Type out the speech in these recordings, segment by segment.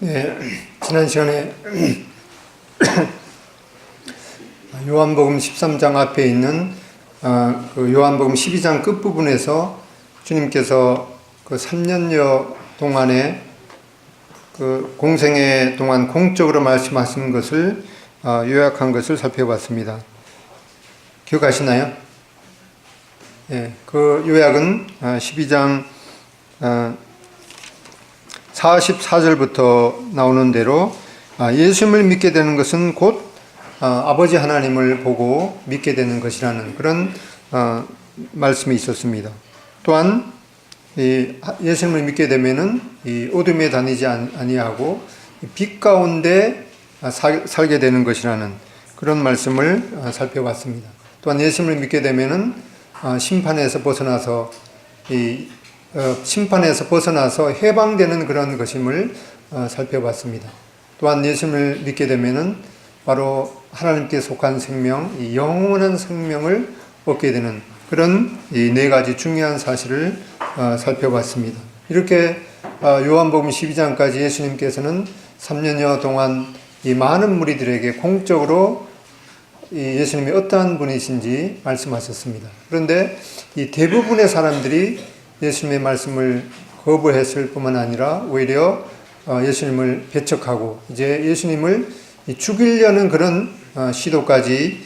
네, 지난 시간에 요한복음 13장 앞에 있는 그 요한복음 12장 끝부분에서 주님께서 그 3년여 동안에 그 공생애 동안 공적으로 말씀하신 것을 요약한 것을 살펴봤습니다. 기억하시나요? 예, 그 요약은 12장 44절부터 나오는 대로 예수님을 믿게 되는 것은 곧 아버지 하나님을 보고 믿게 되는 것이라는 그런 말씀이 있었습니다. 또한 예수님을 믿게 되면은 이 어둠에 다니지 아니하고 빛 가운데 살게 되는 것이라는 그런 말씀을 살펴봤습니다. 또한 예수님을 믿게 되면은 심판에서 벗어나서 해방되는 그런 것임을 살펴봤습니다. 또한 예수님을 믿게 되면은 바로 하나님께 속한 생명, 이 영원한 생명을 얻게 되는 그런 이 네 가지 중요한 사실을 살펴봤습니다. 이렇게 요한복음 12장까지 예수님께서는 3년여 동안 이 많은 무리들에게 공적으로 이 예수님이 어떠한 분이신지 말씀하셨습니다. 그런데 이 대부분의 사람들이 예수님의 말씀을 거부했을 뿐만 아니라 오히려 예수님을 배척하고 이제 예수님을 죽이려는 그런 시도까지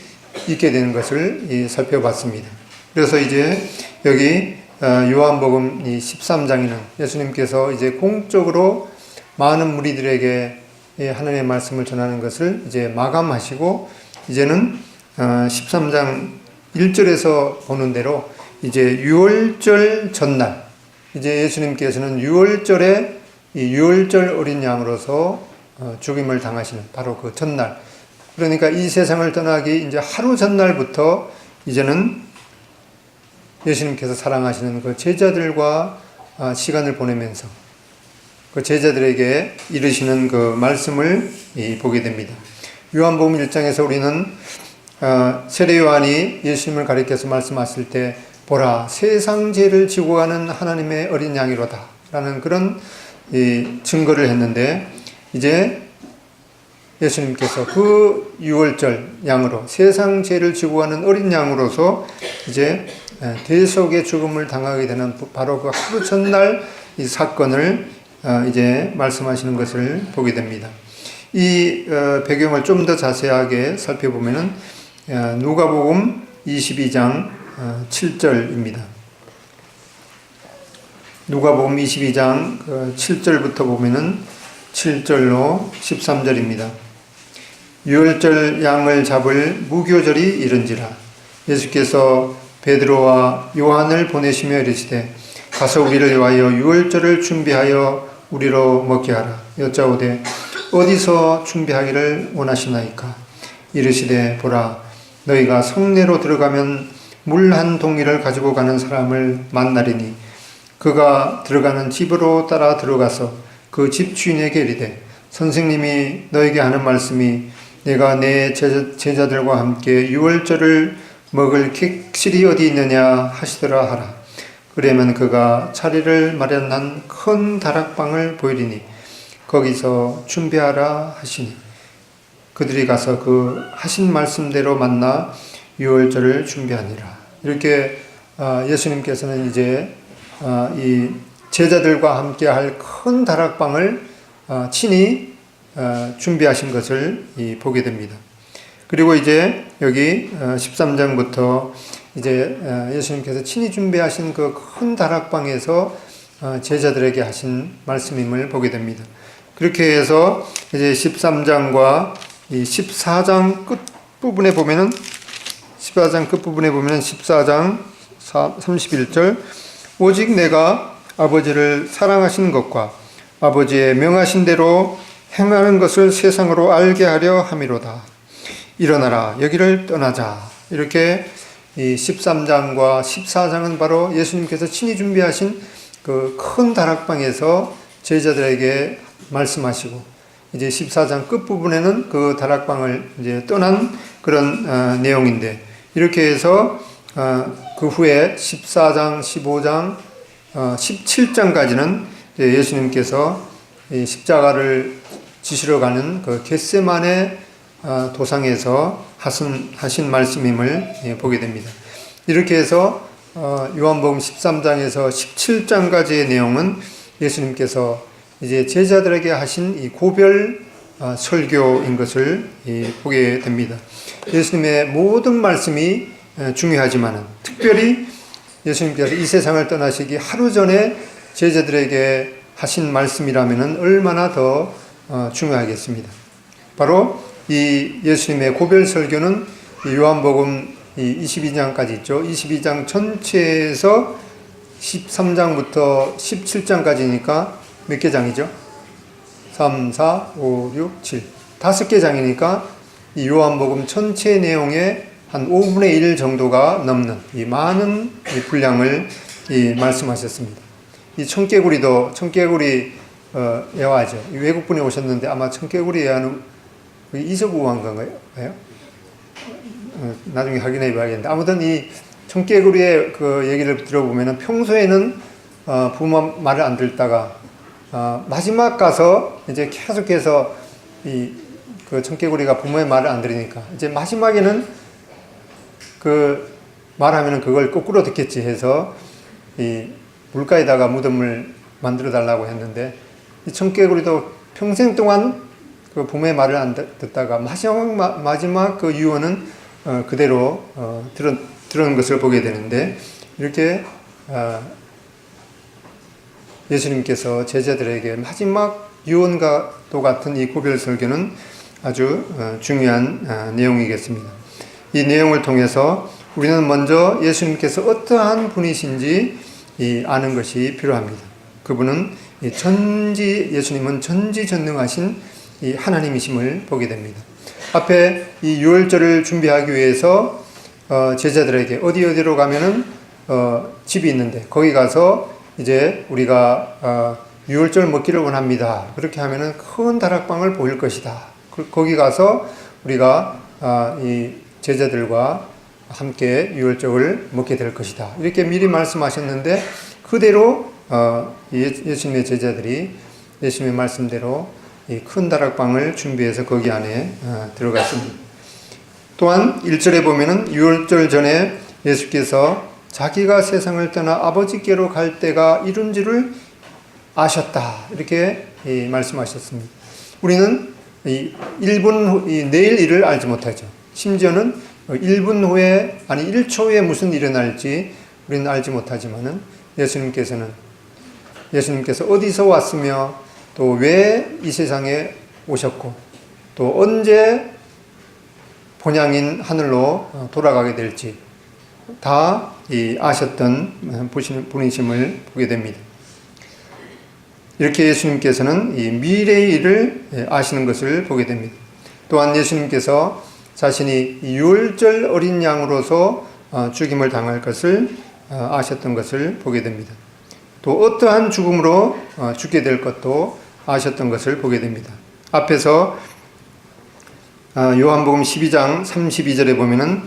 있게 되는 것을 살펴봤습니다. 그래서 이제 여기 요한복음 13장에는 예수님께서 이제 공적으로 많은 무리들에게 하나님의 말씀을 전하는 것을 이제 마감하시고 이제는 13장 1절에서 보는 대로 이제 유월절 전날, 이제 예수님께서는 유월절에 이 유월절 어린 양으로서 죽임을 당하시는 바로 그 전날. 그러니까 이 세상을 떠나기 이제 하루 전날부터 이제는 예수님께서 사랑하시는 그 제자들과 시간을 보내면서 그 제자들에게 이르시는 그 말씀을 보게 됩니다. 요한복음 1장에서 우리는 세례 요한이 예수님을 가리켜서 말씀하실 때 보라 세상 죄를 지고 가는 하나님의 어린 양이로다 라는 그런 증거를 했는데 이제 예수님께서 그 유월절 양으로 세상 죄를 지고 가는 어린 양으로서 이제 대속의 죽음을 당하게 되는 바로 그 하루 전날 이 사건을 이제 말씀하시는 것을 보게 됩니다. 이 배경을 좀 더 자세하게 살펴보면은 누가복음 22장 7절입니다. 누가복음 22장 7절부터 보면은 7절로 13절입니다. 유월절 양을 잡을 무교절이 이른지라 예수께서 베드로와 요한을 보내시며 이르시되 가서 우리를 위하여 유월절을 준비하여 우리로 먹게 하라. 여짜오되 어디서 준비하기를 원하시나이까? 이르시되 보라 너희가 성내로 들어가면 물 한 동이를 가지고 가는 사람을 만나리니 그가 들어가는 집으로 따라 들어가서 그 집 주인에게 이르되 선생님이 너에게 하는 말씀이 내가 내 제자들과 함께 유월절을 먹을 객실이 어디 있느냐 하시더라 하라. 그러면 그가 자리를 마련한 큰 다락방을 보이리니 거기서 준비하라 하시니 그들이 가서 그 하신 말씀대로 만나 유월절을 준비하니라. 이렇게 예수님께서는 이제 이 제자들과 함께 할 큰 다락방을 친히 준비하신 것을 보게 됩니다. 그리고 이제 여기 13장부터 이제 예수님께서 친히 준비하신 그 큰 다락방에서 제자들에게 하신 말씀임을 보게 됩니다. 그렇게 해서 이제 13장과 이 14장 끝부분에 보면은 14장 끝부분에 보면은 14장 31절 오직 내가 아버지를 사랑하시는 것과 아버지의 명하신 대로 행하는 것을 세상으로 알게 하려 함이로다. 일어나라 여기를 떠나자. 이렇게 이 13장과 14장은 바로 예수님께서 친히 준비하신 그 큰 다락방에서 제자들에게 말씀하시고 이제 14장 끝부분에는 그 다락방을 이제 떠난 그런 내용인데 이렇게 해서 그 후에 14장, 15장, 17장까지는 예수님께서 이 십자가를 지시러 가는 그 겟세마네 도상에서 하신 말씀임을 보게 됩니다. 이렇게 해서 요한복음 13장에서 17장까지의 내용은 예수님께서 이제 제자들에게 하신 이 고별 설교인 것을 보게 됩니다. 예수님의 모든 말씀이 중요하지만 특별히 예수님께서 이 세상을 떠나시기 하루 전에 제자들에게 하신 말씀이라면 얼마나 더 중요하겠습니다. 바로 이 예수님의 고별 설교는 요한복음 22장까지 있죠. 22장 전체에서 13장부터 17장까지니까 몇 개 장이죠? 3, 4, 5, 6, 7. 5개 장이니까 이 요한복음 전체 내용의 한 5분의 1 정도가 넘는 이 많은 이 분량을 말씀하셨습니다. 이 청개구리 애화죠. 외국분이 오셨는데 아마 청개구리 애화는 이석우 왕가인가요? 나중에 확인해 봐야겠는데 아무튼 이 청개구리의 그 얘기를 들어보면은 평소에는 부모 말을 안 듣다가 마지막 가서 이제 계속해서 그 청개구리가 부모의 말을 안 들으니까 이제 마지막에는 그 말하면은 그걸 거꾸로 듣겠지 해서 이 물가에다가 무덤을 만들어 달라고 했는데 이 청개구리도 평생 동안 그 부모의 말을 안 듣다가 마지막 그 유언은 그대로 들은 것을 보게 되는데 이렇게 예수님께서 제자들에게 마지막 유언과도 같은 이 고별 설교는 아주 중요한 내용이겠습니다. 이 내용을 통해서 우리는 먼저 예수님께서 어떠한 분이신지 아는 것이 필요합니다. 그분은 예수님은 전지전능하신 이 하나님이심을 보게 됩니다. 앞에 이 유월절을 준비하기 위해서 제자들에게 어디로 가면은 집이 있는데 거기 가서 이제 우리가 유월절 먹기를 원합니다. 그렇게 하면은 큰 다락방을 보일 것이다. 거기 가서 우리가 이 제자들과 함께 유월절을 먹게 될 것이다. 이렇게 미리 말씀하셨는데 그대로 예수님의 제자들이 예수님의 말씀대로 이 큰 다락방을 준비해서 거기 안에 들어갔습니다. 또한 1절에 보면은 유월절 전에 예수께서 자기가 세상을 떠나 아버지께로 갈 때가 이른 줄을 아셨다. 이렇게 말씀하셨습니다. 우리는 내일 일을 알지 못하죠. 심지어는 1분 후에, 아니 1초 후에 무슨 일이 일어날지 우리는 알지 못하지만은 예수님께서 어디서 왔으며 또 왜 이 세상에 오셨고 또 언제 본향인 하늘로 돌아가게 될지 다 아셨던 분이심을 보게 됩니다. 이렇게 예수님께서는 이 미래의 일을 아시는 것을 보게 됩니다. 또한 예수님께서 자신이 유월절 어린 양으로서 죽임을 당할 것을 아셨던 것을 보게 됩니다. 또 어떠한 죽음으로 죽게 될 것도 아셨던 것을 보게 됩니다. 앞에서 요한복음 12장 32절에 보면은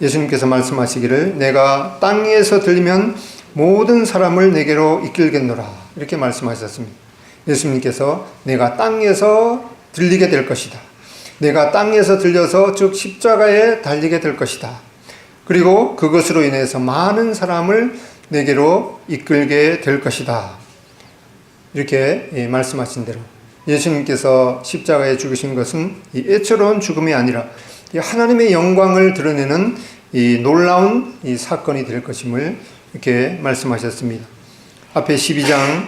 예수님께서 말씀하시기를 내가 땅에서 들리면 모든 사람을 내게로 이끌겠노라 이렇게 말씀하셨습니다. 예수님께서 내가 땅에서 들리게 될 것이다. 내가 땅에서 들려서 즉 십자가에 달리게 될 것이다. 그리고 그것으로 인해서 많은 사람을 내게로 이끌게 될 것이다. 이렇게 말씀하신 대로 예수님께서 십자가에 죽으신 것은 이 애처로운 죽음이 아니라 하나님의 영광을 드러내는 이 놀라운 이 사건이 될 것임을 이렇게 말씀하셨습니다. 앞에 12장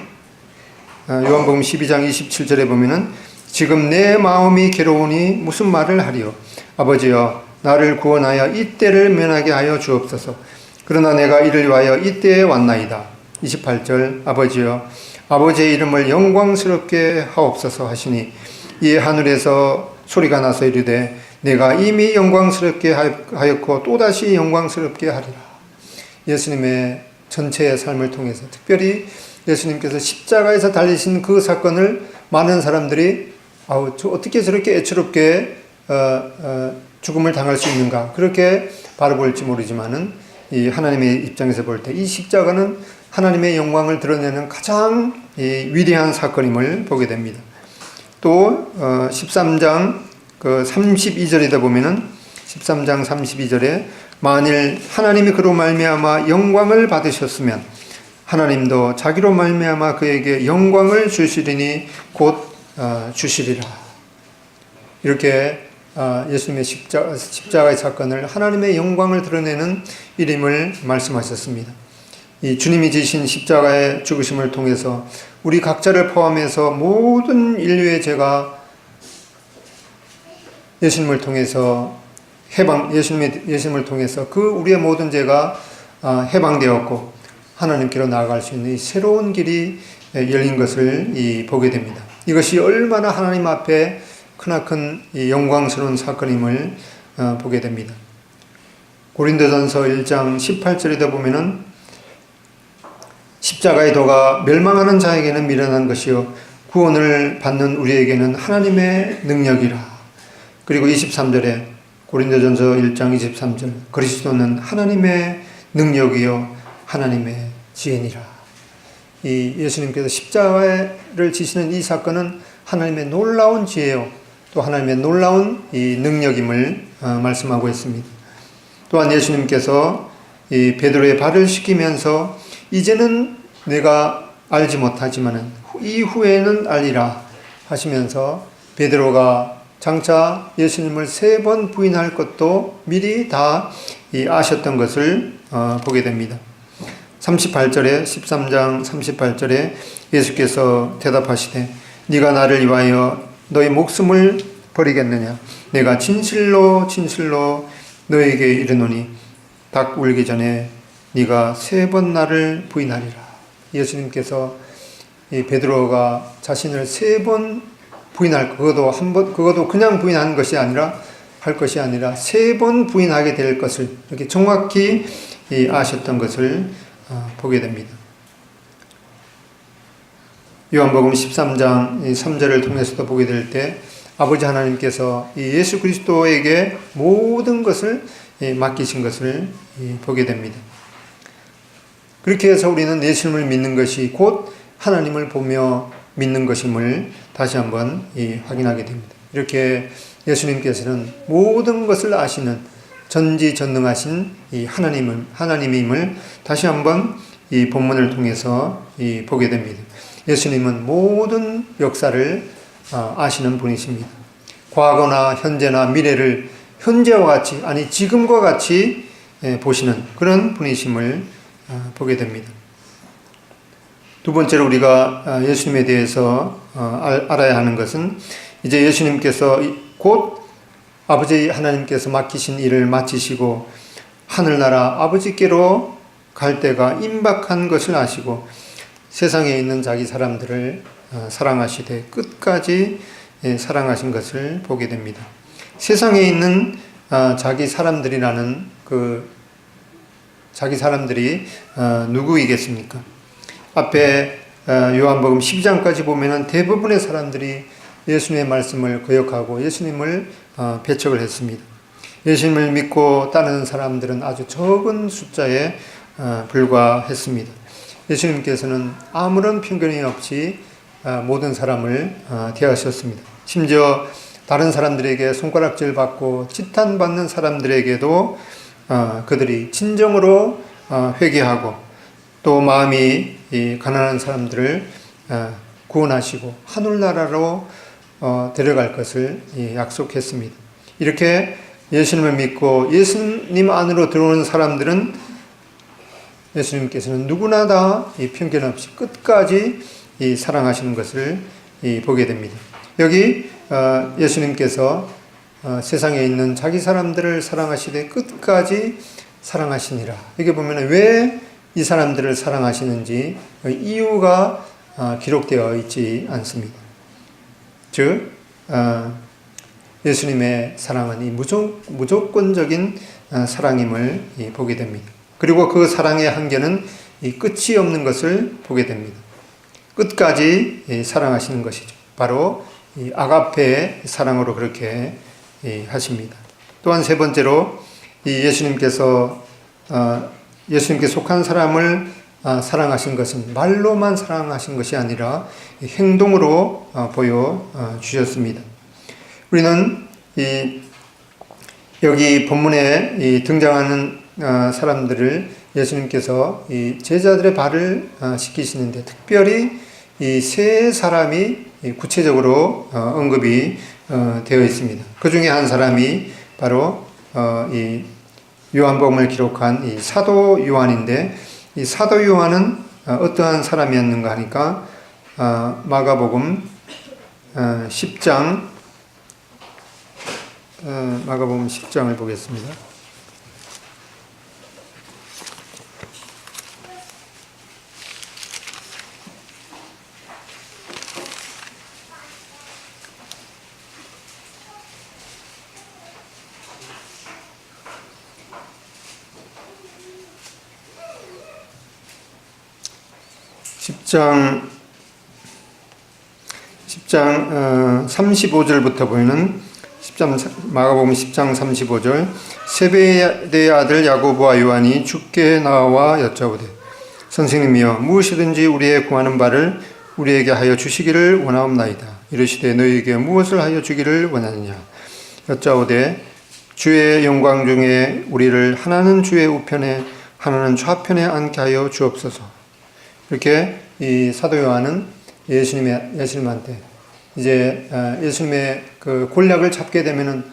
요한복음 12장 27절에 보면은 지금 내 마음이 괴로우니 무슨 말을 하리요 아버지여 나를 구원하여 이 때를 면하게 하여 주옵소서. 그러나 내가 이를 위하여 이 때에 왔나이다. 28절 아버지여 아버지의 이름을 영광스럽게 하옵소서 하시니 이에 하늘에서 소리가 나서 이르되 내가 이미 영광스럽게 하였고 또다시 영광스럽게 하리라. 예수님의 전체의 삶을 통해서 특별히 예수님께서 십자가에서 달리신 그 사건을 많은 사람들이 어떻게 저렇게 애처롭게 죽음을 당할 수 있는가 그렇게 바라볼지 모르지만은 이 하나님의 입장에서 볼 때 이 십자가는 하나님의 영광을 드러내는 가장 위대한 사건임을 보게 됩니다. 또 13장 32절이다 보면은 13장 32절에 만일 하나님이 그로 말미암아 영광을 받으셨으면 하나님도 자기로 말미암아 그에게 영광을 주시리니 곧 주시리라. 이렇게 예수님의 십자가의 사건을 하나님의 영광을 드러내는 일임을 말씀하셨습니다. 이 주님이 지신 십자가의 죽으심을 통해서 우리 각자를 포함해서 모든 인류의 죄가 예수님을 통해서 예수님을 통해서 그 우리의 모든 죄가 해방되었고 하나님께로 나아갈 수 있는 이 새로운 길이 열린 것을 보게 됩니다. 이것이 얼마나 하나님 앞에 크나큰 영광스러운 사건임을 보게 됩니다. 고린도전서 1장 18절이다 보면은 십자가의 도가 멸망하는 자에게는 미련한 것이요 구원을 받는 우리에게는 하나님의 능력이라. 그리고 23절에 고린도전서 1장 23절 그리스도는 하나님의 능력이요 하나님의 지혜니라. 이 예수님께서 십자가를 지시는 이 사건은 하나님의 놀라운 지혜요 또 하나님의 놀라운 이 능력임을 말씀하고 있습니다. 또한 예수님께서 이 베드로의 발을 씻기면서 이제는 내가 알지 못하지만은 이후에는 알리라 하시면서 베드로가 장차 예수님을 3번 부인할 것도 미리 다 아셨던 것을 보게 됩니다. 38절에 13장 38절에 예수께서 대답하시되 네가 나를 위하여 너의 목숨을 버리겠느냐 내가 진실로 진실로 너에게 이르노니 닭 울기 전에 네가 3번 나를 부인하리라. 예수님께서 이 베드로가 자신을 3번 부인할 그것도 그냥 부인하는 것이 아니라 3번 부인하게 될 것을 이렇게 정확히 아셨던 것을 보게 됩니다. 요한복음 13장 3절을 통해서도 보게 될 때 아버지 하나님께서 예수 그리스도에게 모든 것을 맡기신 것을 보게 됩니다. 그렇게 해서 우리는 예수님을 믿는 것이 곧 하나님을 보며 믿는 것임을 다시 한번 확인하게 됩니다. 이렇게 예수님께서는 모든 것을 아시는 전지전능하신 이 하나님임을 다시 한번 이 본문을 통해서 보게 됩니다. 예수님은 모든 역사를 아시는 분이십니다. 과거나 현재나 미래를 현재와 같이 아니 지금과 같이 보시는 그런 분이심을 보게 됩니다. 두 번째로 우리가 예수님에 대해서 알아야 하는 것은 이제 예수님께서 곧 아버지 하나님께서 맡기신 일을 마치시고 하늘나라 아버지께로 갈 때가 임박한 것을 아시고 세상에 있는 자기 사람들을 사랑하시되 끝까지 사랑하신 것을 보게 됩니다. 세상에 있는 자기 사람들이라는 자기 사람들이 누구이겠습니까? 앞에 요한복음 12장까지 보면은 대부분의 사람들이 예수님의 말씀을 거역하고 예수님을 배척을 했습니다. 예수님을 믿고 따르는 사람들은 아주 적은 숫자에 불과했습니다. 예수님께서는 아무런 편견이 없이 모든 사람을 대하셨습니다. 심지어 다른 사람들에게 손가락질 받고 지탄받는 사람들에게도 그들이 진정으로 회개하고 또 마음이 가난한 사람들을 구원하시고 하늘나라로 데려갈 것을 약속했습니다. 이렇게 예수님을 믿고 예수님 안으로 들어오는 사람들은 예수님께서는 누구나 다 편견 없이 끝까지 사랑하시는 것을 보게 됩니다. 여기 예수님께서 세상에 있는 자기 사람들을 사랑하시되 끝까지 사랑하시니라. 여기 보면 왜 이 사람들을 사랑하시는지 이유가 기록되어 있지 않습니다. 즉 예수님의 사랑은 이 무조건적인 사랑임을 보게 됩니다. 그리고 그 사랑의 한계는 이 끝이 없는 것을 보게 됩니다. 끝까지 사랑하시는 것이죠. 바로 이 아가페의 사랑으로 그렇게 하십니다. 또한 세 번째로 이 예수님께 속한 사람을 사랑하신 것은 말로만 사랑하신 것이 아니라 행동으로 보여주셨습니다. 우리는 여기 본문에 등장하는 사람들을 예수님께서 이 제자들의 발을 씻기시는데 특별히 이 세 사람이 구체적으로 언급이 되어 있습니다. 그 중에 한 사람이 바로 이 요한복음을 기록한 이 사도 요한인데, 이 사도 요한은 어떠한 사람이었는가 하니까 마가복음 10장 마가복음 10장을 보겠습니다. (10장) 35절부터 보이는 마가복음 10장 35절. 세베대의 아들 야고보와 요한이 주께 나와 여짜오되 선생님이여 무엇이든지 우리의 구하는 바를 우리에게 하여 주시기를 원하옵나이다. 이르시되 너희에게 무엇을 하여 주기를 원하느냐. 여짜오되 주의 영광 중에 우리를 하나는 주의 우편에 하나는 좌편에 앉게 하여 주옵소서. 이렇게 이 사도 요한은 예수님한테 이제 예수님의 그 권력을 잡게 되면은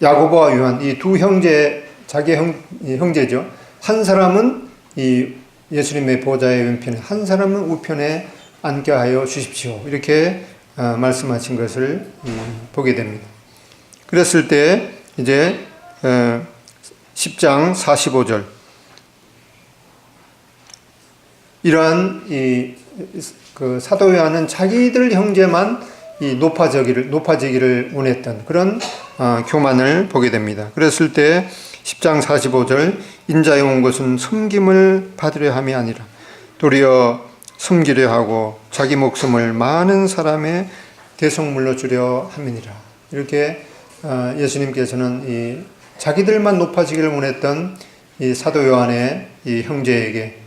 야고보와 요한 이 두 형제, 자기 형제죠. 한 사람은 이 예수님의 보좌의 왼편에, 한 사람은 우편에 앉게 하여 주십시오. 이렇게 말씀하신 것을 보게 됩니다. 그랬을 때 이제 10장 45절. 이러한 그 사도 요한은 자기들 형제만 높아지기를 원했던 그런 교만을 보게 됩니다. 그랬을 때 10장 45절 인자에 온 것은 섬김을 받으려 함이 아니라 도리어 섬기려 하고 자기 목숨을 많은 사람의 대속물로 주려 함이니라. 이렇게 예수님께서는 자기들만 높아지기를 원했던 이 사도 요한의 이 형제에게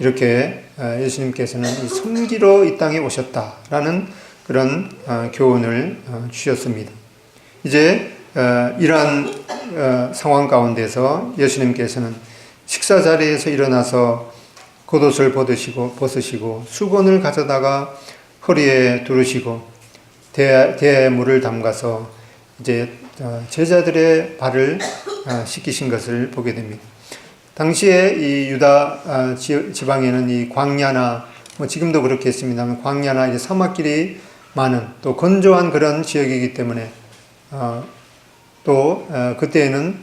이렇게 예수님께서는 섬기러 이 땅에 오셨다라는 그런 교훈을 주셨습니다. 이제 이러한 상황 가운데서 예수님께서는 식사 자리에서 일어나서 겉옷을 벗으시고 수건을 가져다가 허리에 두르시고 대야에 물을 담가서 이제 제자들의 발을 씻기신 것을 보게 됩니다. 당시에 이 유다 지방에는 이 광야나 지금도 그렇겠습니다만 광야나 이제 사막길이 많은 또 건조한 그런 지역이기 때문에 또 그때에는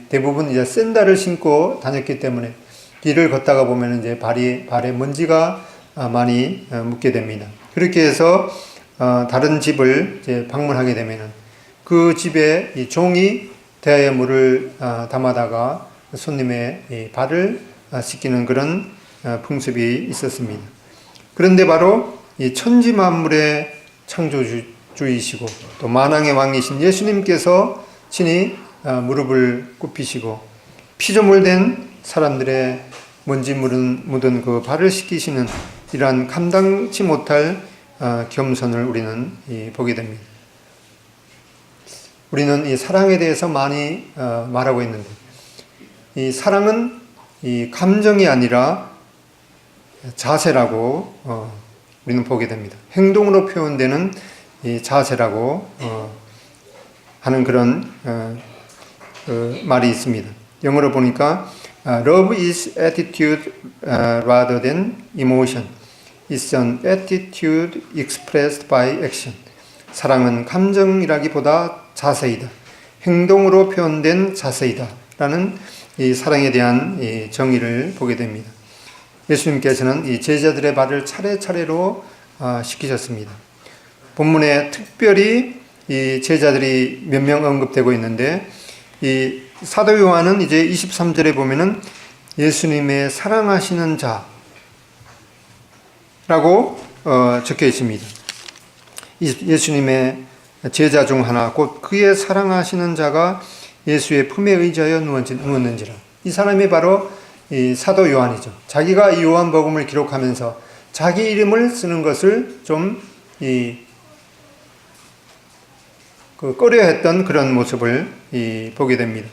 대부분 이제 샌들을 신고 다녔기 때문에 길을 걷다가 보면 이제 발에 먼지가 많이 묻게 됩니다. 그렇게 해서 다른 집을 이제 방문하게 되면은 그 집에 이 종이 대야에 물을 담아다가 손님의 발을 씻기는 그런 풍습이 있었습니다. 그런데 바로 이 천지 만물의 창조주이시고 또 만왕의 왕이신 예수님께서 친히 무릎을 굽히시고 피조물된 사람들의 먼지 묻은 그 발을 씻기시는 이러한 감당치 못할 겸손을 우리는 보게 됩니다. 우리는 이 사랑에 대해서 많이 말하고 있는데 이 사랑은 이 감정이 아니라 자세라고 우리는 보게 됩니다. 행동으로 표현되는 이 자세라고 하는 그런 말이 있습니다. 영어로 보니까 Love is attitude rather than emotion. It's an attitude expressed by action. 사랑은 감정이라기보다 자세이다. 행동으로 표현된 자세이다. 라는 이 사랑에 대한 이 정의를 보게 됩니다. 예수님께서는 이 제자들의 발을 차례차례로 씻기셨습니다. 본문에 특별히 이 제자들이 몇 명 언급되고 있는데 이 사도 요한은 이제 23절에 보면은 예수님의 사랑하시는 자라고 적혀 있습니다. 예수님의 제자 중 하나 곧 그의 사랑하시는 자가 예수의 품에 의지하여 누웠는지라. 이 사람이 바로 이 사도 요한이죠. 자기가 이 요한복음을 기록하면서 자기 이름을 쓰는 것을 좀 꺼려했던 그런 모습을 보게 됩니다.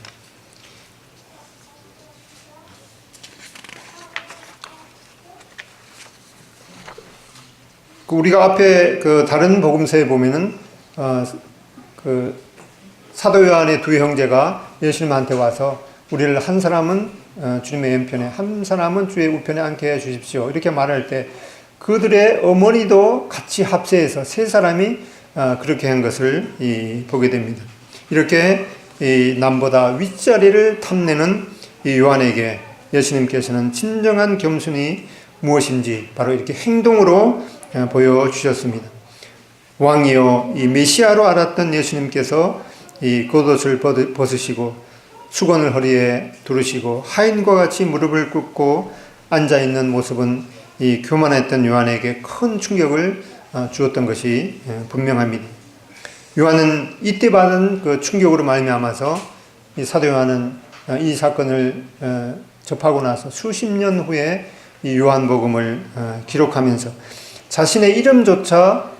우리가 앞에 다른 복음서에 보면은 사도 요한의 두 형제가 예수님한테 와서 우리를 한 사람은 주님의 왼편에 한 사람은 주의 우편에 앉게 해 주십시오. 이렇게 말할 때 그들의 어머니도 같이 합세해서 세 사람이 그렇게 한 것을 보게 됩니다. 이렇게 남보다 윗자리를 탐내는 이 요한에게 예수님께서는 진정한 겸손이 무엇인지 바로 이렇게 행동으로 보여주셨습니다. 왕이요 이 메시아로 알았던 예수님께서 이 겉옷을 벗으시고 수건을 허리에 두르시고 하인과 같이 무릎을 꿇고 앉아있는 모습은 이 교만했던 요한에게 큰 충격을 주었던 것이 분명합니다. 요한은 이때 받은 그 충격으로 말미암아서 이 사도 요한은 이 사건을 접하고 나서 수십 년 후에 이 요한복음을 기록하면서 자신의 이름조차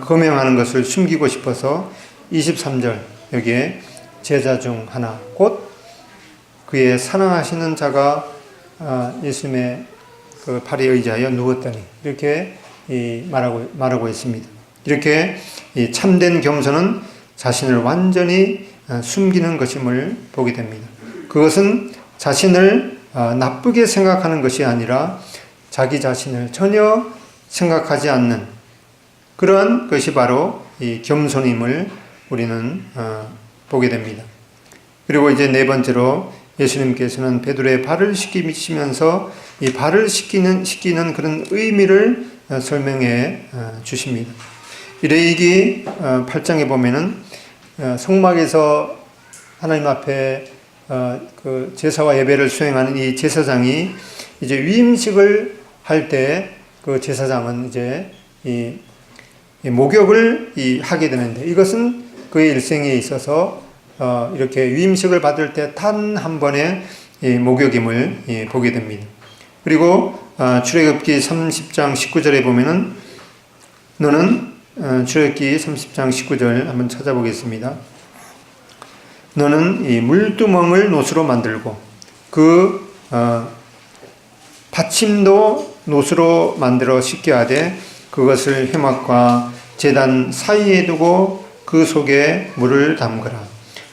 거명하는 것을 숨기고 싶어서 23절 여기에 제자 중 하나 곧 그의 사랑하시는 자가 예수님의 그 팔에 의지하여 누웠더니 이렇게 말하고 있습니다. 이렇게 참된 겸손은 자신을 완전히 숨기는 것임을 보게 됩니다. 그것은 자신을 나쁘게 생각하는 것이 아니라 자기 자신을 전혀 생각하지 않는 그러한 것이 바로 이 겸손임을 우리는 보게 됩니다. 그리고 이제 네 번째로 예수님께서는 베드로의 발을 씻기시면서 이 발을 씻기는 그런 의미를 설명해 주십니다. 레위기 8장에 보면은 성막에서 하나님 앞에 그 제사와 예배를 수행하는 이 제사장이 이제 위임식을 할 때 그 제사장은 이제 이 목욕을 하게 되는데 이것은 그의 일생에 있어서 이렇게 위임식을 받을 때 단 한 번의 목욕임을 보게 됩니다. 그리고 출애굽기 30장 19절에 보면은 너는 출애굽기 30장 19절 한번 찾아보겠습니다. 너는 이 물두멍을 노수로 만들고 그 받침도 노수로 만들어 씻게 하되 그것을 회막과 제단 사이에 두고 그 속에 물을 담그라.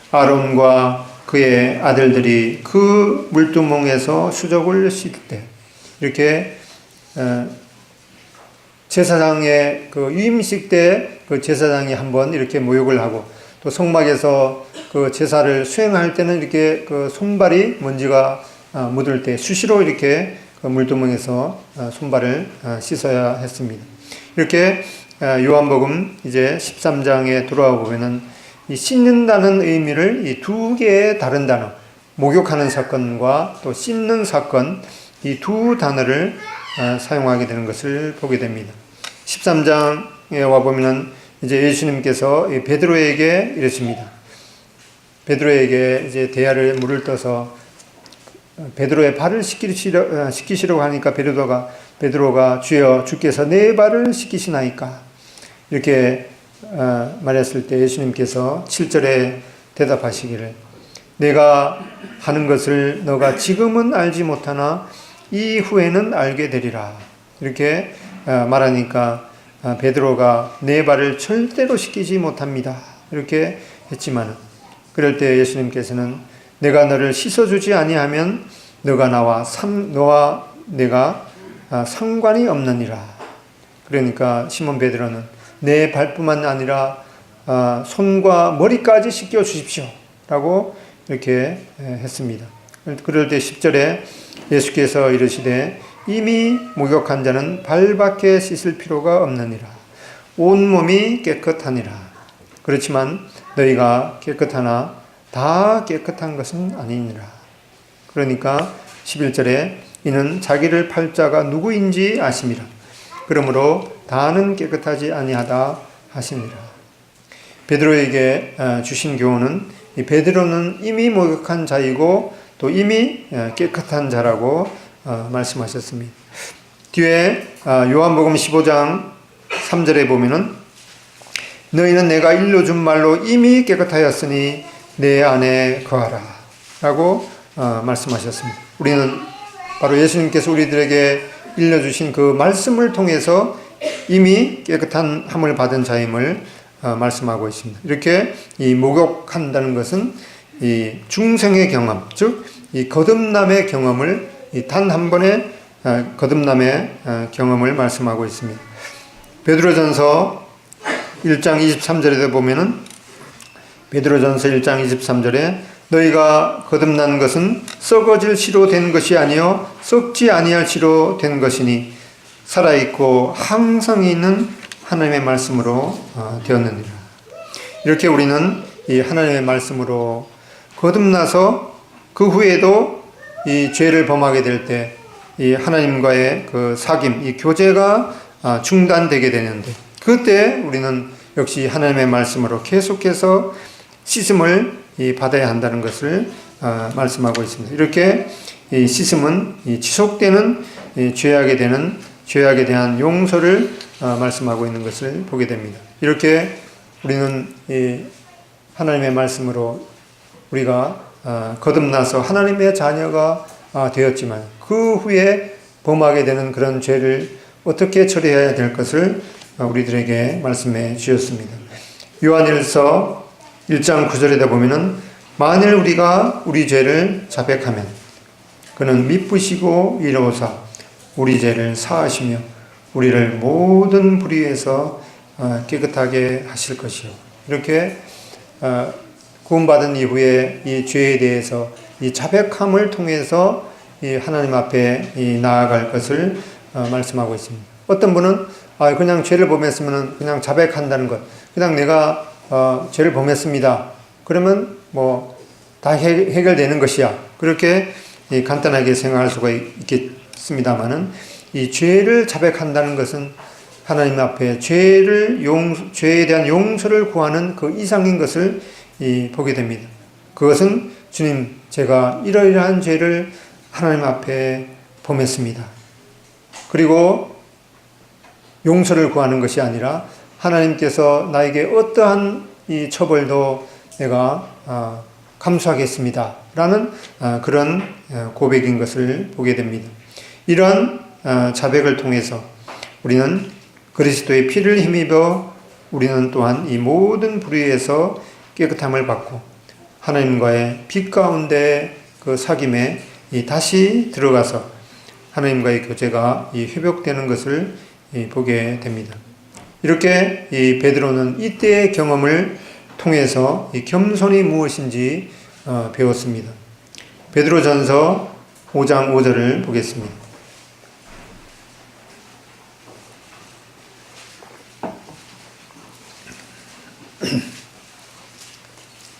아론과 그의 아들들이 그 물두멍에서 수족을 씻을 때 이렇게 제사장의 그 위임식 때 그 제사장이 한번 이렇게 모욕을 하고 또 성막에서 그 제사를 수행할 때는 이렇게 그 손발이 먼지가 묻을 때 수시로 이렇게 그 물두멍에서 손발을 씻어야 했습니다. 이렇게 요한복음 이제 13장에 돌아와 보면은 이 씻는다는 의미를 이 두 개의 다른 단어, 목욕하는 사건과 또 씻는 사건, 이 두 단어를 사용하게 되는 것을 보게 됩니다. 13장에 와 보면은 이제 예수님께서 베드로에게 이러십니다. 베드로에게 이제 대야를 물을 떠서 베드로의 발을 씻기시려고 하니까 베드로가 주여 주께서 내 발을 씻기시나이까 이렇게 말했을 때 예수님께서 7절에 대답하시기를 내가 하는 것을 너가 지금은 알지 못하나 이후에는 알게 되리라 이렇게 말하니까 베드로가 내 발을 절대로 씻기지 못합니다 이렇게 했지만 그럴 때 예수님께서는 내가 너를 씻어주지 아니하면 너와 내가 상관이 없느니라. 그러니까 시몬 베드로는 내 발뿐만 아니라 손과 머리까지 씻겨 주십시오 라고 이렇게 했습니다. 그럴 때 10절에 예수께서 이르시되 이미 목욕한 자는 발밖에 씻을 필요가 없느니라. 온몸이 깨끗하니라. 그렇지만 너희가 깨끗하나 다 깨끗한 것은 아니니라. 그러니까 11절에 이는 자기를 팔 자가 누구인지 아심이라. 그러므로 다는 깨끗하지 아니하다 하시니라. 베드로에게 주신 교훈은 이 베드로는 이미 목욕한 자이고 또 또 이미 깨끗한 자라고 말씀하셨습니다. 뒤에 요한복음 15장 3절에 보면은 너희는 내가 일러준 말로 이미 깨끗하였으니 내 안에 거하라 라고 말씀하셨습니다. 우리는 바로 예수님께서 우리들에게 일러주신 그 말씀을 통해서 이미 깨끗한 함을 받은 자임을 말씀하고 있습니다. 이렇게 이 목욕한다는 것은 이 중생의 경험, 즉 이 거듭남의 경험을 단 한 번의 거듭남의 경험을 말씀하고 있습니다. 베드로전서 1장 23절에 보면은 베드로전서 1장 23절에 너희가 거듭난 것은 썩어질 씨로 된 것이 아니요 썩지 아니할 씨로 된 것이니 살아있고 항상 있는 하나님의 말씀으로 되었느니라. 이렇게 우리는 이 하나님의 말씀으로 거듭나서 그 후에도 이 죄를 범하게 될 때 이 하나님과의 그 사귐, 이 교제가 중단되게 되는데 그때 우리는 역시 하나님의 말씀으로 계속해서 씻음을 받아야 한다는 것을 말씀하고 있습니다. 이렇게 이 씻음은 이 지속되는 죄악에 대한 용서를 말씀하고 있는 것을 보게 됩니다. 이렇게 우리는 이 하나님의 말씀으로 우리가 거듭나서 하나님의 자녀가 되었지만 그 후에 범하게 되는 그런 죄를 어떻게 처리해야 될 것을 우리들에게 말씀해 주셨습니다. 요한일서 1장 9절에다 보면은 만일 우리가 우리 죄를 자백하면 그는 미쁘시고 이로사 우리 죄를 사하시며 우리를 모든 불의에서 깨끗하게 하실 것이요. 이렇게 구원받은 이후에 이 죄에 대해서 이 자백함을 통해서 이 하나님 앞에 나아갈 것을 말씀하고 있습니다. 어떤 분은 그냥 죄를 범했으면 그냥 자백한다는 것, 그냥 내가 죄를 범했습니다. 그러면 뭐 다 해결되는 것이야. 그렇게 간단하게 생각할 수가 있겠습니다만은 이 죄를 자백한다는 것은 하나님 앞에 죄에 대한 용서를 구하는 그 이상인 것을 보게 됩니다. 그것은 주님, 제가 이러이러한 죄를 하나님 앞에 범했습니다. 그리고 용서를 구하는 것이 아니라 하나님께서 나에게 어떠한 이 처벌도 내가 감수하겠습니다. 라는 그런 고백인 것을 보게 됩니다. 이러한 자백을 통해서 우리는 그리스도의 피를 힘입어 우리는 또한 이 모든 불의에서 깨끗함을 받고 하나님과의 빛 가운데 그 사귐에 다시 들어가서 하나님과의 교제가 회복되는 것을 보게 됩니다. 이렇게 이 베드로는 이때의 경험을 통해서 이 겸손이 무엇인지 배웠습니다. 베드로전서 5장 5절을 보겠습니다.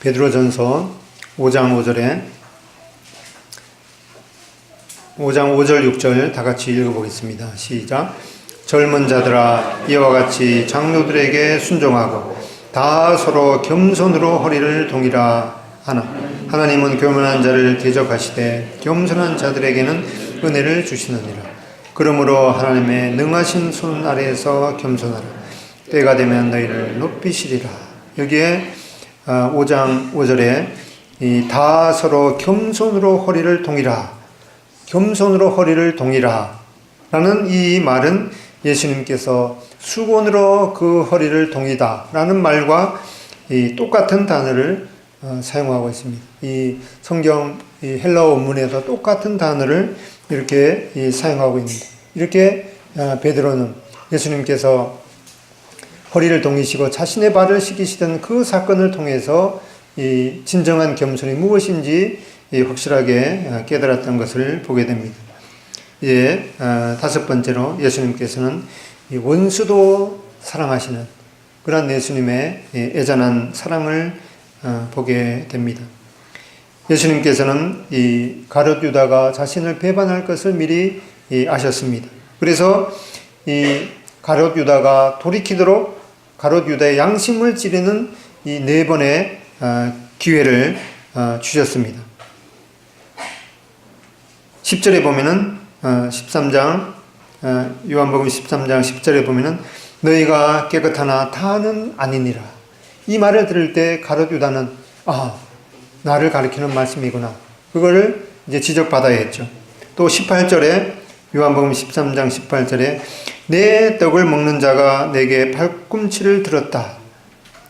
베드로전서 5장 5절 6절 다 같이 읽어보겠습니다. 시작. 젊은 자들아 이와 같이 장로들에게 순종하고 다 서로 겸손으로 허리를 동이라 하나 하나님은 교만한 자를 대적하시되 겸손한 자들에게는 은혜를 주시느니라. 그러므로 하나님의 능하신 손 아래에서 겸손하라. 때가 되면 너희를 높이시리라. 여기에 5장 5절에 다 서로 겸손으로 허리를 동이라. 겸손으로 허리를 동이라 라는 이 말은 예수님께서 수건으로 그 허리를 동이다 라는 말과 똑같은 단어를 사용하고 있습니다. 이 성경 헬라어 원문에도 똑같은 단어를 이렇게 사용하고 있습니다. 이렇게 베드로는 예수님께서 허리를 동이시고 자신의 발을 씻기시던 그 사건을 통해서 이 진정한 겸손이 무엇인지 확실하게 깨달았던 것을 보게 됩니다. 이제 다섯 번째로 예수님께서는 이 원수도 사랑하시는 그런 예수님의 애잔한 사랑을 보게 됩니다. 예수님께서는 이 가룟 유다가 자신을 배반할 것을 미리 아셨습니다. 그래서 이 가룟 유다가 돌이키도록 가룟 유다의 양심을 찌르는 이 4번의 기회를 주셨습니다. 10절에 보면은 13장 요한복음 13장 10절에 보면은 너희가 깨끗하나 다는 아니니라. 이 말을 들을 때 가룟 유다는 나를 가리키는 말씀이구나. 그거를 이제 지적받아야 했죠. 또 18절에 요한복음 13장 18절에 내 떡을 먹는 자가 내게 발꿈치를 들었다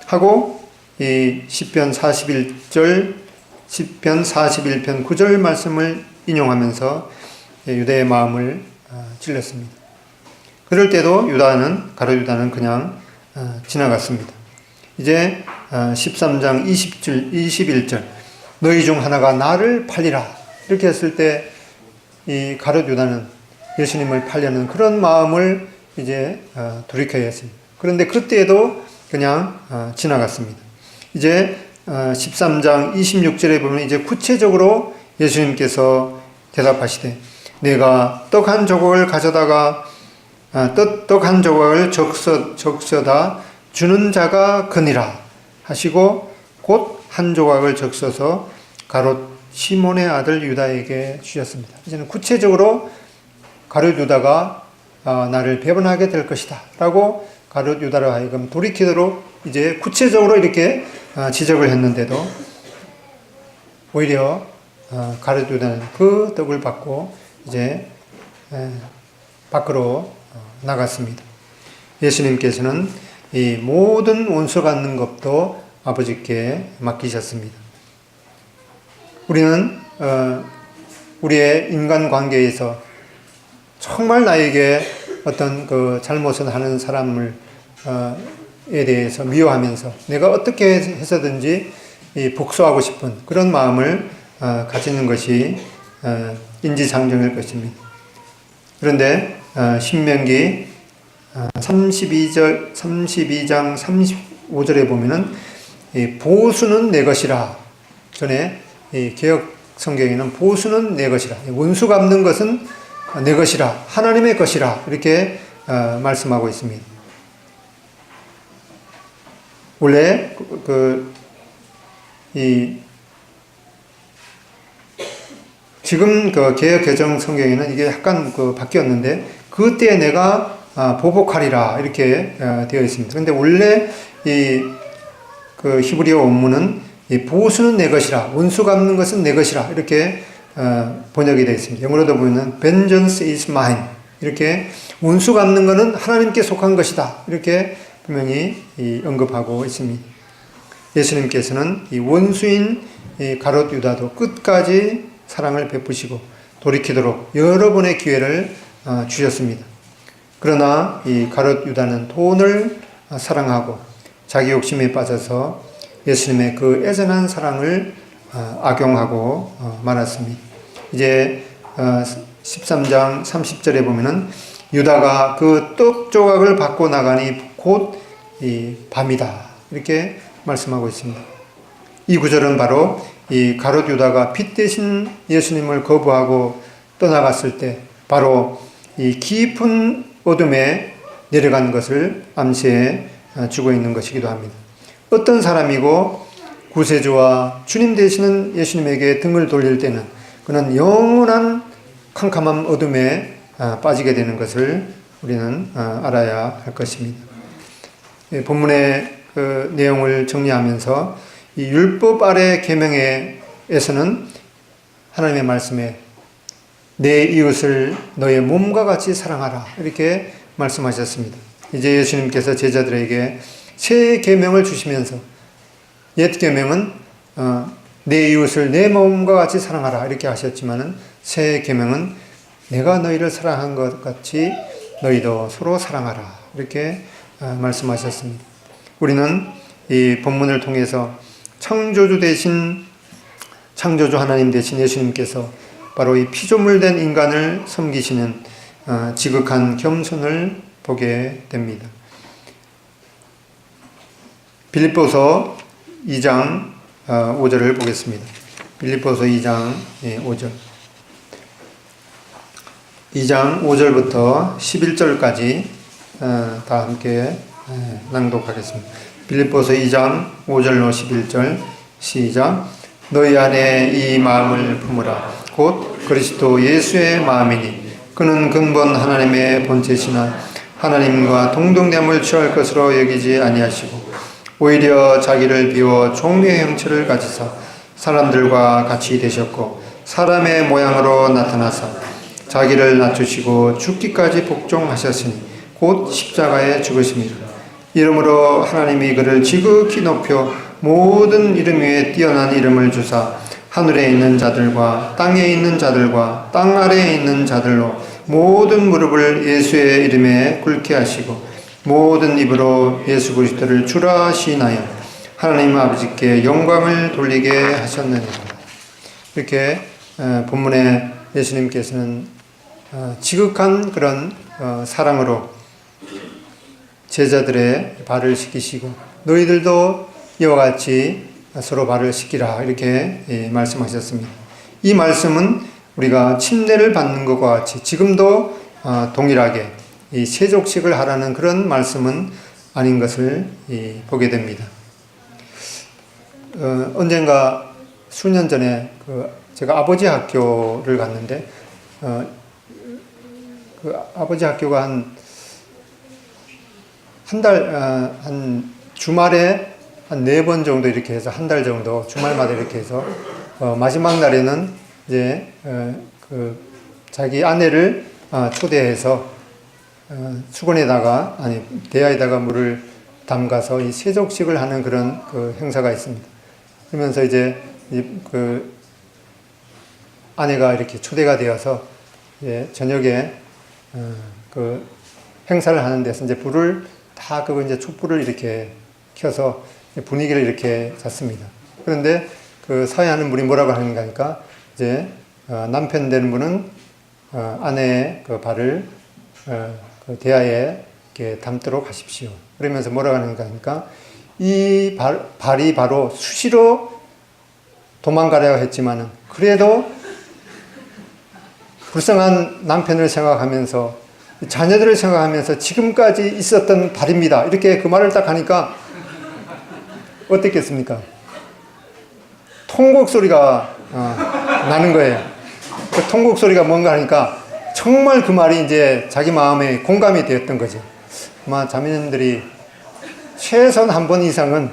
하고 이 시편 41편 9절 말씀을 인용하면서 유다의 마음을 찔렀습니다. 그럴 때도 가룟 유다는 그냥 지나갔습니다. 이제 13장 21절 너희 중 하나가 나를 팔리라 이렇게 했을 때 이 가룟 유다는 예수님을 팔려는 그런 마음을 이제 돌이켜야 했습니다. 그런데 그때에도 그냥 지나갔습니다. 이제 13장 26절에 보면 이제 구체적으로 예수님께서 대답하시되 내가 떡 한 조각을 가져다가 떡 한 조각을 적셔다 주는 자가 그니라 하시고 곧 한 조각을 적셔서 가롯 시몬의 아들 유다에게 주셨습니다. 이제는 구체적으로 가룟 유다가 나를 배반하게 될 것이다 라고 가룟 유다로 하여금 돌이키도록 이제 구체적으로 이렇게 지적을 했는데도 오히려 가룟 유다는 그 떡을 받고 이제 밖으로 나갔습니다. 예수님께서는 이 모든 원수 갖는 것도 아버지께 맡기셨습니다. 우리는 우리의 인간관계에서 정말 나에게 어떤 그 잘못을 하는 사람을 에 대해서 미워하면서 내가 어떻게 해서든지 복수하고 싶은 그런 마음을 가지는 것이 인지상정일 것입니다. 그런데 신명기 32장 35절에 보면은 보수는 내 것이라. 전에 개역 성경에는 보수는 내 것이라. 원수 갚는 것은 내 것이라. 하나님의 것이라. 이렇게 말씀하고 있습니다. 원래 지금 개역 개정 성경에는 이게 약간 바뀌었는데 그때 내가 보복하리라 이렇게 되어 있습니다. 그런데 원래 히브리어 원문은 보수는 내 것이라, 원수 갚는 것은 내 것이라 이렇게 번역이 되어 있습니다. 영어로도 보면 vengeance is mine 이렇게 원수 갚는 것은 하나님께 속한 것이다 이렇게 분명히 언급하고 있습니다. 예수님께서는 이 원수인 가롯 유다도 끝까지 사랑을 베푸시고 돌이키도록 여러 번의 기회를 주셨습니다. 그러나 이 가롯 유다는 돈을 사랑하고 자기 욕심에 빠져서 예수님의 그 애잔한 사랑을 악용하고 말았습니다. 이제 13장 30절에 보면은 유다가 그 떡 조각을 받고 나가니 곧 이 밤이다 이렇게 말씀하고 있습니다. 이 구절은 바로 이 가롯 유다가 빛 대신 예수님을 거부하고 떠나갔을 때 바로 이 깊은 어둠에 내려간 것을 암시해 주고 있는 것이기도 합니다. 어떤 사람이고 구세주와 주님 되시는 예수님에게 등을 돌릴 때는 그는 영원한 캄캄한 어둠에 빠지게 되는 것을 우리는 알아야 할 것입니다. 본문의 내용을 정리하면서 이 율법 아래 계명에서는 하나님의 말씀에 내 이웃을 너의 몸과 같이 사랑하라 이렇게 말씀하셨습니다. 이제 예수님께서 제자들에게 새 계명을 주시면서 옛 계명은 내 이웃을 내 몸과 같이 사랑하라 이렇게 하셨지만은 새 계명은 내가 너희를 사랑한 것 같이 너희도 서로 사랑하라 이렇게 말씀하셨습니다. 우리는 이 본문을 통해서 창조주 하나님 대신 예수님께서 바로 이 피조물된 인간을 섬기시는 지극한 겸손을 보게 됩니다. 빌립보서 2장 5절을 보겠습니다. 빌립보서 2장 5절. 2장 5절부터 11절까지 다 함께 낭독하겠습니다. 빌립보서 2장 5절로 11절 시작. 너희 안에 이 마음을 품으라. 곧 그리스도 예수의 마음이니 그는 근본 하나님의 본체시나 하나님과 동등됨을 취할 것으로 여기지 아니하시고 오히려 자기를 비워 종류의 형체를 가지사 사람들과 같이 되셨고 사람의 모양으로 나타나사 자기를 낮추시고 죽기까지 복종하셨으니 곧 십자가에 죽으심이라. 이러므로 하나님이 그를 지극히 높여 모든 이름 위에 뛰어난 이름을 주사 하늘에 있는 자들과 땅에 있는 자들과 땅 아래에 있는 자들로 모든 무릎을 예수의 이름에 꿇게 하시고 모든 입으로 예수 그리스도를 주라 시인하여 하나님 아버지께 영광을 돌리게 하셨느니라. 이렇게 본문에 예수님께서는 지극한 그런 사랑으로 제자들의 발을 씻기시고 너희들도 이와 같이 서로 발을 씻기라 이렇게 말씀하셨습니다. 이 말씀은 우리가 침례를 받는 것과 같이 지금도 동일하게 이 세족식을 하라는 그런 말씀은 아닌 것을 보게 됩니다. 언젠가 수년 전에 제가 아버지 학교를 갔는데 그 아버지 학교가 한 주말에 한 4번 정도 이렇게 해서 한 달 정도 주말마다 이렇게 해서 마지막 날에는 이제 자기 아내를 초대해서 수건에다가 대야에다가 물을 담가서 이 세족식을 하는 그런 행사가 있습니다. 그러면서 이제 아내가 이렇게 초대가 되어서 이제 저녁에 행사를 하는 데서 이제 불을 다 이제 촛불을 이렇게 켜서 분위기를 이렇게 잤습니다. 그런데 사회하는 분이 뭐라고 하는가 하니까 이제 남편 되는 분은 아내의 발을 대야에 이렇게 담도록 하십시오. 그러면서 뭐라고 하는가 하니까 이 발이 바로 수시로 도망가려고 했지만은 그래도 불쌍한 남편을 생각하면서 자녀들을 생각하면서 지금까지 있었던 발입니다. 이렇게 그 말을 딱 하니까 어땠겠습니까? 통곡 소리가 나는 거예요. 그 통곡 소리가 뭔가 하니까 정말 그 말이 이제 자기 마음에 공감이 되었던 거죠. 아마 자매님들이 최소한 한 번 이상은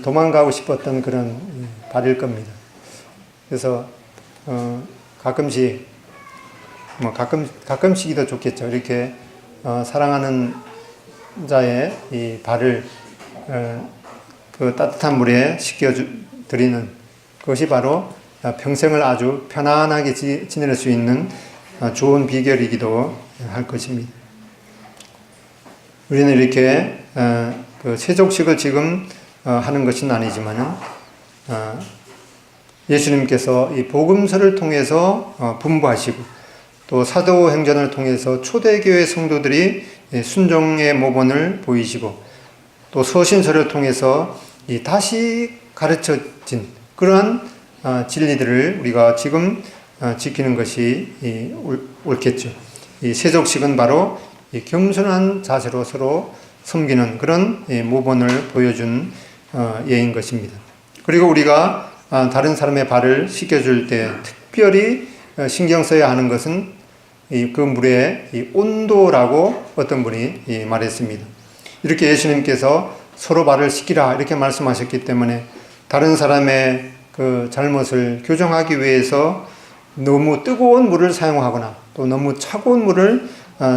도망가고 싶었던 그런 발일 겁니다. 그래서 가끔씩 가끔씩이 더 좋겠죠. 이렇게 사랑하는 자의 이 발을 그 따뜻한 물에 씻겨 드리는 그것이 바로 평생을 아주 편안하게 지낼 수 있는 좋은 비결이기도 할 것입니다. 우리는 이렇게 세족식을 지금 하는 것은 아니지만은 예수님께서 이 복음서를 통해서 분부하시고 또 사도행전을 통해서 초대교회 성도들이 순종의 모본을 보이시고 또 서신서를 통해서 다시 가르쳐진 그러한 진리들을 우리가 지금 지키는 것이 옳겠죠. 이 세족식은 바로 겸손한 자세로 서로 섬기는 그런 모본을 보여준 예인 것입니다. 그리고 우리가 다른 사람의 발을 씻겨줄 때 특별히 신경 써야 하는 것은 그 물의 온도라고 어떤 분이 말했습니다. 이렇게 예수님께서 서로 발을 씻기라 이렇게 말씀하셨기 때문에 다른 사람의 그 잘못을 교정하기 위해서 너무 뜨거운 물을 사용하거나 또 너무 차가운 물을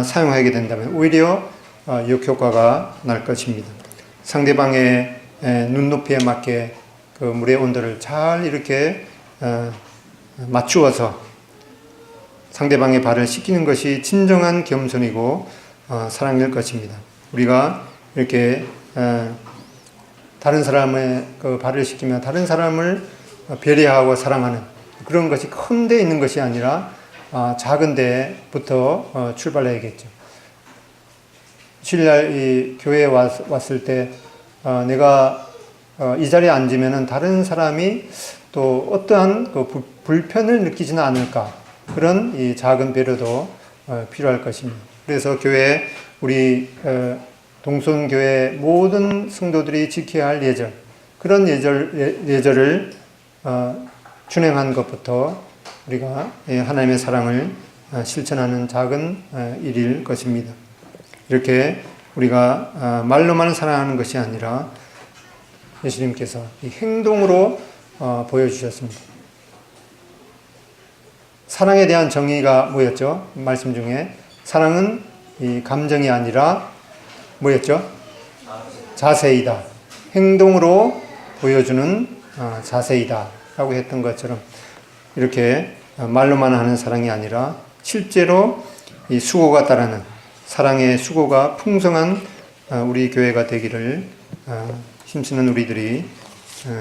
사용하게 된다면 오히려 역효과가 날 것입니다. 상대방의 눈높이에 맞게 그 물의 온도를 잘 이렇게 맞추어서 상대방의 발을 씻기는 것이 진정한 겸손이고 사랑일 것입니다. 우리가 이렇게 다른 사람의 그 발을 씻기며 다른 사람을 배려하고 사랑하는 그런 것이 큰 데 있는 것이 아니라 작은 데부터 출발해야겠죠. 주일날 이 교회에 왔을 때 내가 이 자리에 앉으면은 다른 사람이 또 어떠한 그 불편을 느끼지는 않을까 그런 이 작은 배려도 필요할 것입니다. 그래서 교회 우리 동손교회 모든 성도들이 지켜야 할 예절 그런 예절을 준행한 것부터 우리가 하나님의 사랑을 실천하는 작은 일일 것입니다. 이렇게 우리가 말로만 사랑하는 것이 아니라 예수님께서 이 행동으로 보여주셨습니다. 사랑에 대한 정의가 뭐였죠? 말씀 중에 사랑은 이 감정이 아니라 뭐였죠? 자세이다. 행동으로 보여주는 자세이다 라고 했던 것처럼 이렇게 말로만 하는 사랑이 아니라 실제로 이 수고가 따르는 사랑의 수고가 풍성한 우리 교회가 되기를 힘쓰는 우리들이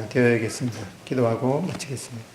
되어야겠습니다. 기도하고 마치겠습니다.